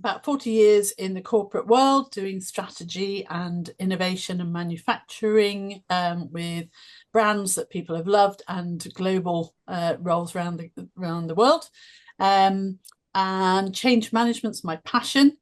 about 40 years in the corporate world doing strategy and innovation and manufacturing with brands that people have loved and global roles around the world. And change management's my passion.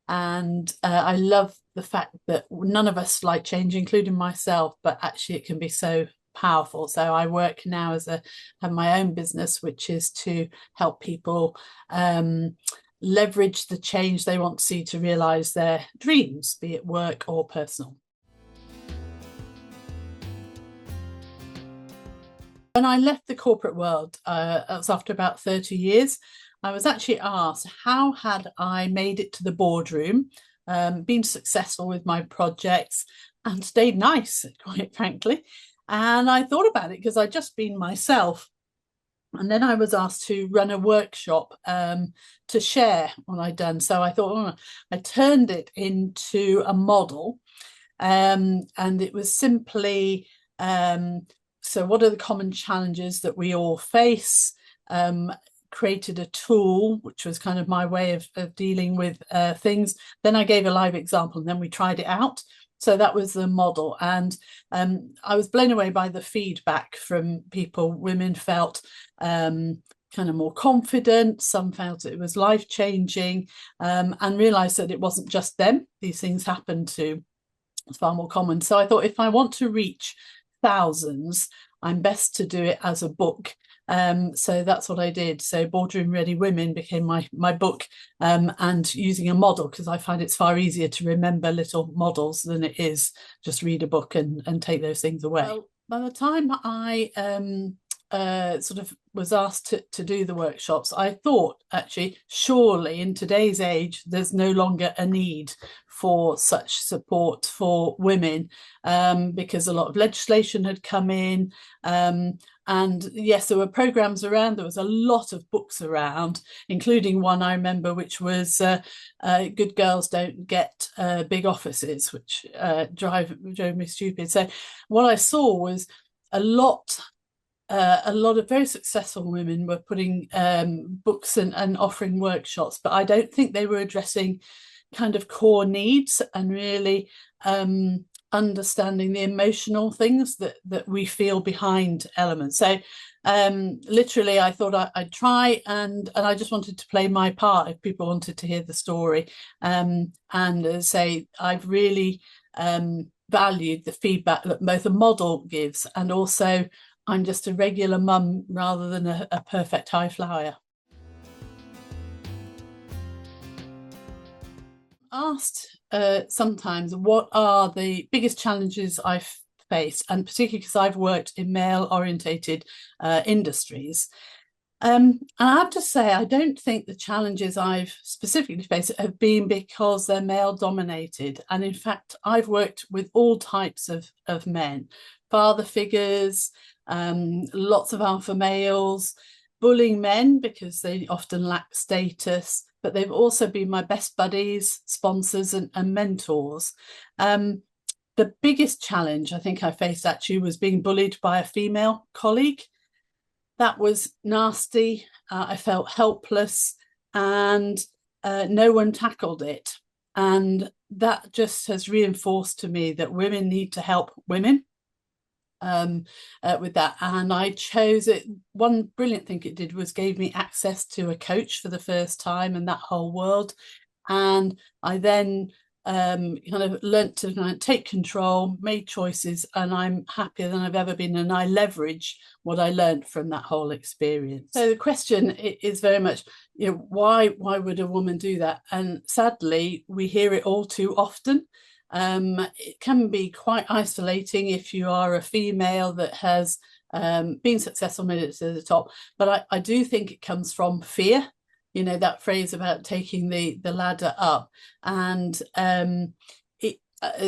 And I love the fact that none of us like change, including myself, but actually it can be so powerful. So I work now have my own business, which is to help people leverage the change they want to see to realize their dreams, be it work or personal. When I left the corporate world, that was after about 30 years, I was actually asked how had I made it to the boardroom, been successful with my projects and stayed nice, quite frankly. And I thought about it because I'd just been myself. And then I was asked to run a workshop to share what I'd done. So I thought, I turned it into a model. And it was simply, so what are the common challenges that we all face? Created a tool, which was kind of my way of dealing with things. Then I gave a live example and then we tried it out. So that was the model. And I was blown away by the feedback from people. Women felt kind of more confident. Some felt it was life-changing and realized that it wasn't just them. These things happen to, it's far more common. So I thought if I want to reach thousands, I'm best to do it as a book. So that's what I did. So Boardroom Ready Women became my book, and using a model, because I find it's far easier to remember little models than it is just read a book and take those things away. Well, by the time I sort of was asked to do the workshops, I thought actually surely in today's age there's no longer a need for such support for women, because a lot of legislation had come in, and yes, there were programs around. There was a lot of books around, including one I remember, which was Good Girls Don't Get Big Offices, which drove me stupid. So what I saw was a lot of very successful women were putting books and offering workshops, but I don't think they were addressing kind of core needs and really understanding the emotional things that we feel behind elements. So literally I thought I'd try, and I just wanted to play my part if people wanted to hear the story, and say I've really valued the feedback that both a model gives, and also I'm just a regular mum rather than a perfect high flyer. Asked sometimes what are the biggest challenges I've faced, and particularly because I've worked in male orientated industries, and I have to say I don't think the challenges I've specifically faced have been because they're male dominated, and in fact I've worked with all types of men, father figures, lots of alpha males, bullying men because they often lack status, but they've also been my best buddies, sponsors and mentors. The biggest challenge I think I faced actually was being bullied by a female colleague. That was nasty. I felt helpless, and no one tackled it. And that just has reinforced to me that women need to help women with that. And I chose it. One brilliant thing it did was gave me access to a coach for the first time in that whole world. And I then kind of learnt to take control, made choices, and I'm happier than I've ever been. And I leverage what I learned from that whole experience. So the question is very much, why would a woman do that? And sadly, we hear it all too often. It can be quite isolating if you are a female that has been successful, made it to the top. But I do think it comes from fear, that phrase about taking the ladder up. And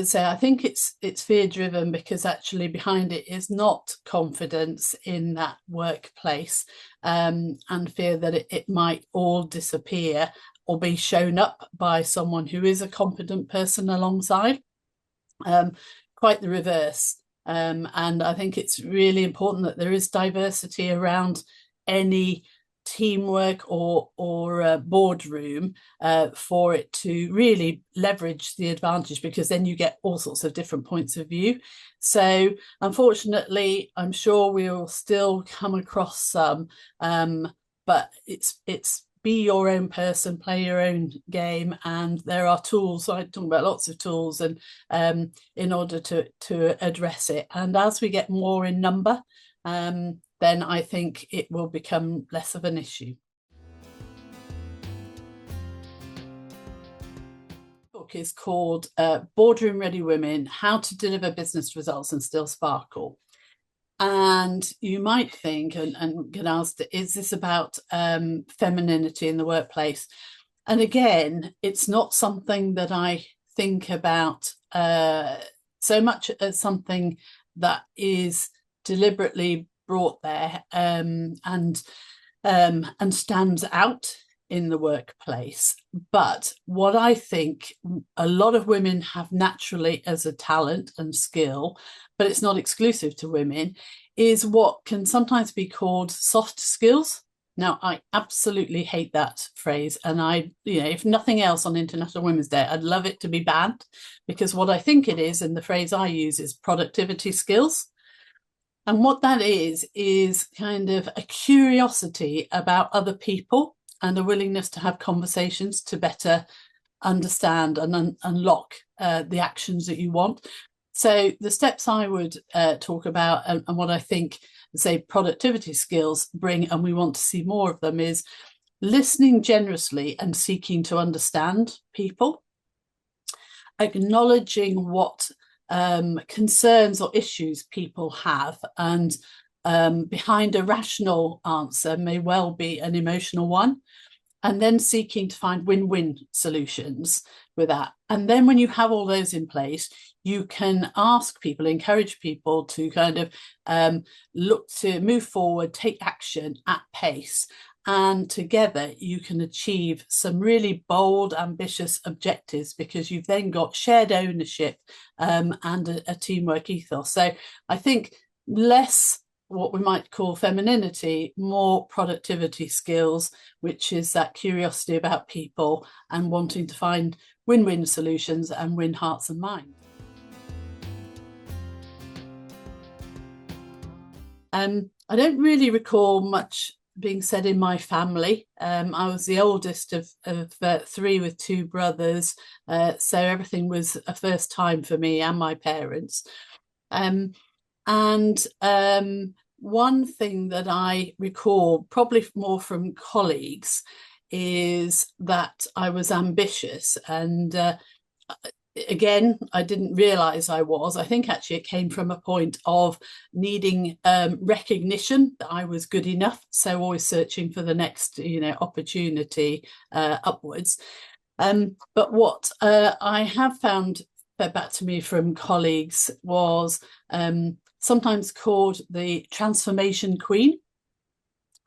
so I think it's fear driven, because actually behind it is not confidence in that workplace, and fear that it might all disappear or be shown up by someone who is a competent person alongside. Quite the reverse. And I think it's really important that there is diversity around any teamwork or a boardroom for it to really leverage the advantage, because then you get all sorts of different points of view. So unfortunately, I'm sure we'll still come across some, but it's be your own person, play your own game, and there are tools. I talk about lots of tools, and in order to address it. And as we get more in number, then I think it will become less of an issue. The book is called Boardroom Ready Women: How to Deliver Business Results and Still Sparkle. And you might think and get asked, is this about femininity in the workplace? And again, it's not something that I think about so much as something that is deliberately brought there and stands out in the workplace. But what I think a lot of women have naturally as a talent and skill, but it's not exclusive to women, is what can sometimes be called soft skills. Now, I absolutely hate that phrase. And if nothing else on International Women's Day, I'd love it to be banned, because what I think it is, and the phrase I use, is productivity skills. And what that is kind of a curiosity about other people and a willingness to have conversations to better understand and unlock the actions that you want. So the steps I would talk about, and what I think, say, productivity skills bring, and we want to see more of them, is listening generously and seeking to understand people, acknowledging what concerns or issues people have, and behind a rational answer may well be an emotional one, and then seeking to find win-win solutions with that. And then when you have all those in place, you can ask people, encourage people to kind of look to move forward, take action at pace. And together you can achieve some really bold, ambitious objectives, because you've then got shared ownership and a teamwork ethos. So I think less what we might call femininity, more productivity skills, which is that curiosity about people and wanting to find win-win solutions and win hearts and minds. I don't really recall much being said in my family. I was the oldest of three with two brothers, so everything was a first time for me and my parents. And one thing that I recall, probably more from colleagues, is that I was ambitious. And again, I didn't realize I was. I think actually it came from a point of needing recognition that I was good enough. So always searching for the next, opportunity upwards. But what I have found fed back to me from colleagues was sometimes called the transformation queen.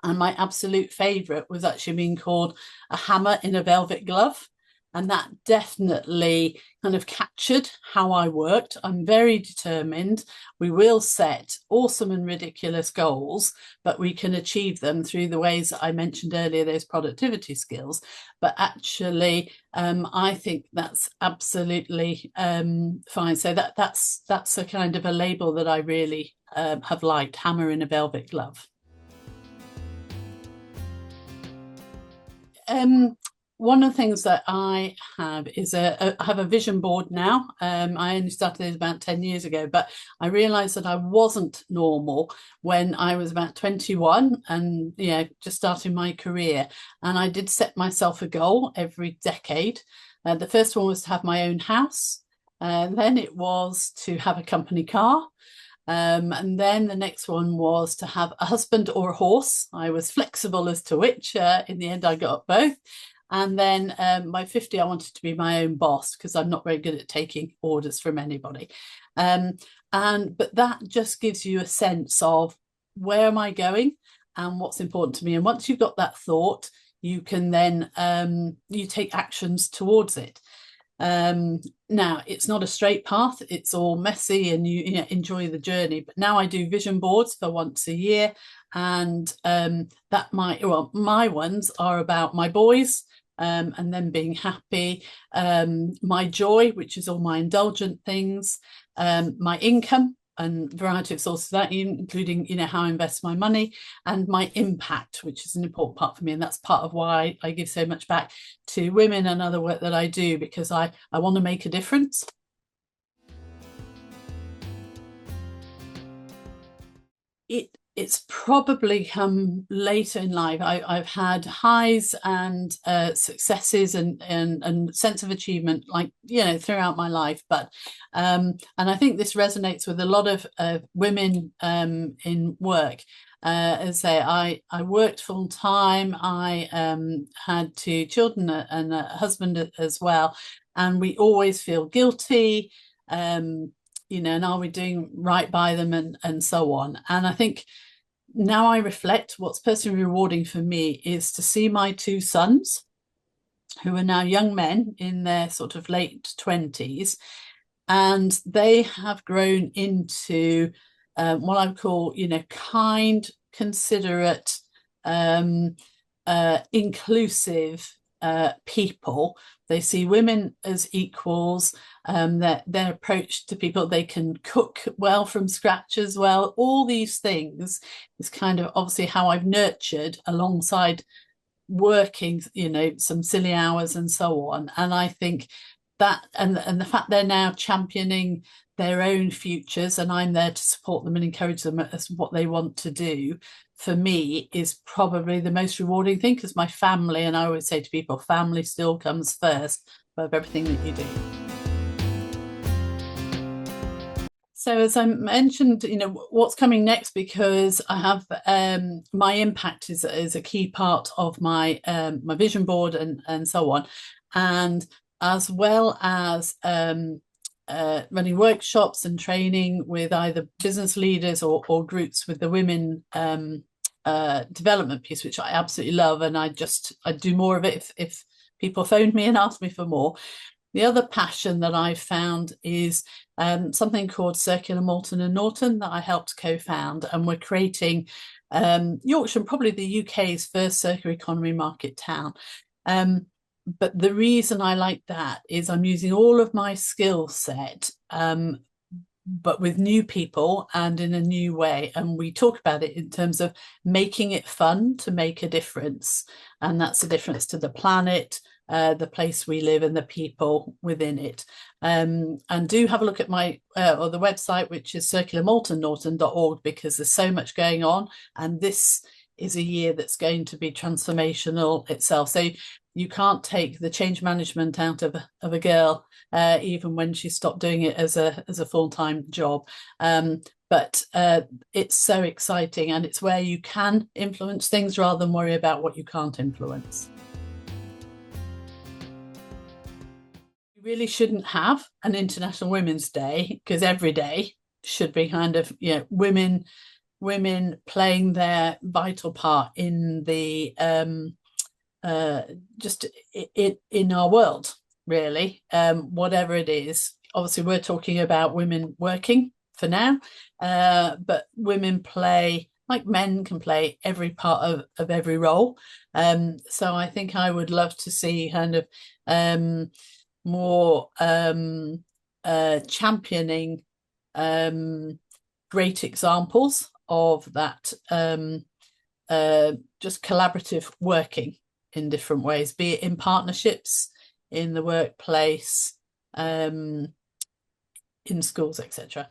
And my absolute favourite was actually being called a hammer in a velvet glove. And that definitely kind of captured how I worked. I'm very determined. We will set awesome and ridiculous goals, but we can achieve them through the ways that I mentioned earlier, those productivity skills. But actually, I think that's absolutely fine. So that's a kind of a label that I really have liked, hammer in a velvet glove. One of the things that I have is I have a vision board now. I only started it about 10 years ago, but I realized that I wasn't normal when I was about 21 and just starting my career. And I did set myself a goal every decade. The first one was to have my own house. Then it was to have a company car. And then the next one was to have a husband or a horse. I was flexible as to which. In the end, I got both. And then by 50, I wanted to be my own boss, because I'm not very good at taking orders from anybody. But that just gives you a sense of where am I going and what's important to me. And once you've got that thought, you can then you take actions towards it. Now, it's not a straight path. It's all messy and you enjoy the journey. But now I do vision boards for once a year. and my ones are about my boys, and them being happy, my joy, which is all my indulgent things, my income and variety of sources of that, including how I invest my money, and my impact, which is an important part for me. And that's part of why I give so much back to women and other work that I do, because I want to make a difference. It's probably come later in life. I've had highs and successes and sense of achievement, like throughout my life. But and I think this resonates with a lot of women in work. As I say, I worked full time. I had two children and a husband as well, and we always feel guilty. And are we doing right by them and so on? And I think now I reflect, what's personally rewarding for me is to see my two sons, who are now young men in their sort of late 20s, and they have grown into what I would call, kind, considerate, inclusive people. They see women as equals. Their approach to people, they can cook well from scratch as well. All these things is kind of obviously how I've nurtured alongside working, some silly hours and so on. And I think that, and the fact they're now championing their own futures, and I'm there to support them and encourage them as what they want to do, for me is probably the most rewarding thing, because my family, and I always say to people, family still comes first above everything that you do. So as I mentioned, what's coming next, because I have my impact is a key part of my my vision board and so on, and as well as running workshops and training with either business leaders or groups with the women development piece, which I absolutely love, and I'd do more of it if people phoned me and asked me for more. The other passion that I've found is something called Circular Moulton and Norton that I helped co-found, and we're creating Yorkshire, probably the UK's first circular economy market town. But the reason I like that is I'm using all of my skill set, but with new people and in a new way. And we talk about it in terms of making it fun to make a difference. And that's a difference to the planet, the place we live, and the people within it. And do have a look at my or the website, which is circularmoultonnorton.org, because there's so much going on, and this is a year that's going to be transformational itself. So you can't take the change management out of a girl, even when she stopped doing it as a full-time job. But it's so exciting, and it's where you can influence things rather than worry about what you can't influence. You really shouldn't have an International Women's Day, because every day should be kind of women playing their vital part in the just in our world, really, whatever it is. Obviously, we're talking about women working for now, but women play, like men can play, every part of every role. So I think I would love to see kind of more championing great examples of that, just collaborative working in different ways, be it in partnerships, in the workplace, in schools, etc.